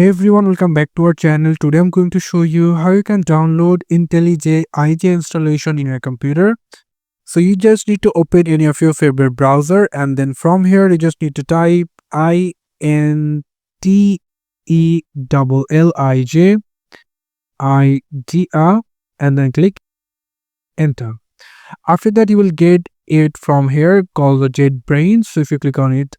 Hey everyone, welcome back to our channel. Today I'm going to show you how you can download IntelliJ IDEA installation in your computer. So you just need to open any of your favorite browser, and then from here you just need to type INTELLIJ IDEA and then click enter. After that you will get it from here called the JetBrains. So if you click on it,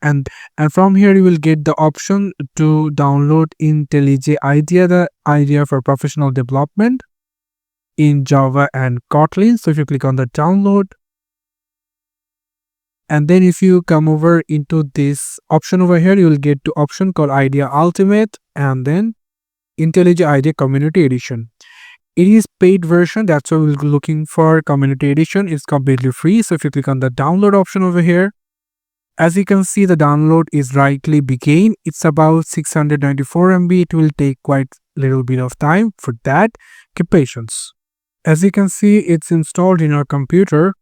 and from here you will get the option to download IntelliJ IDEA, the IDEA for professional development in Java and Kotlin. So if you click on the download, and then if you come over into this option over here, you will get to option called IDEA Ultimate and then IntelliJ IDEA Community Edition. It is paid version, that's why we're looking for Community Edition. It's completely free. So if you click on the download option over here, as you can see, the download is rightly began. It's about 694 MB. It will take quite little bit of time. For that, keep patience. As you can see, it's installed in our computer.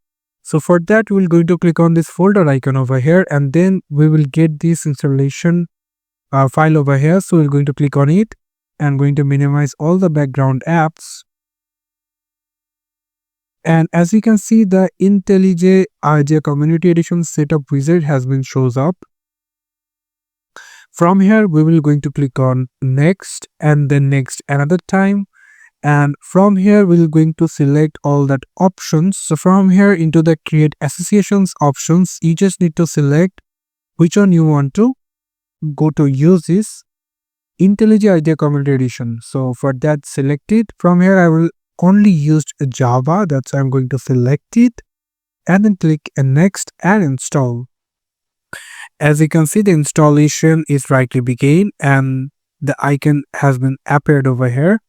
So for that, we're going to click on this folder icon over here, and then we will get this installation file over here. So we're going to click on it and going to minimize all the background apps. And as you can see, the IntelliJ IDEA Community Edition setup wizard has been shows up. From here, we will going to click on next and then next another time. And from here, we're going to select all that options. So from here into the create associations options, you just need to select which one you want to go to use this IntelliJ IDEA Community Edition. So for that, select it. From here, I will only used Java, that's why I'm going to select it and then click next and install. As you can see, the installation is rightly began and the icon has been appeared over here.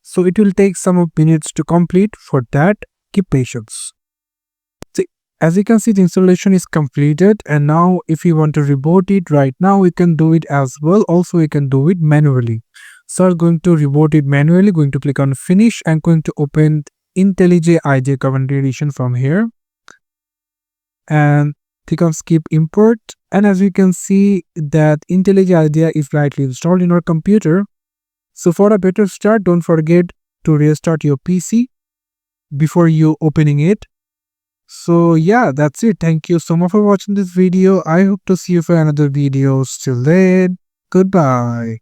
So it will take some minutes to complete. For that, keep patience. See, as you can see, the installation is completed, and now if you want to reboot it right now, we can do it as well. Also, we can do it manually. So I'm going to reboot it manually, going to click on finish and going to open IntelliJ IDEA Community Edition from here and click on skip import. And as you can see that IntelliJ IDEA is rightly installed in our computer. So for a better start, don't forget to restart your PC before you opening it. So yeah, that's it. Thank you so much for watching this video. I hope to see you for another video. Till then, goodbye.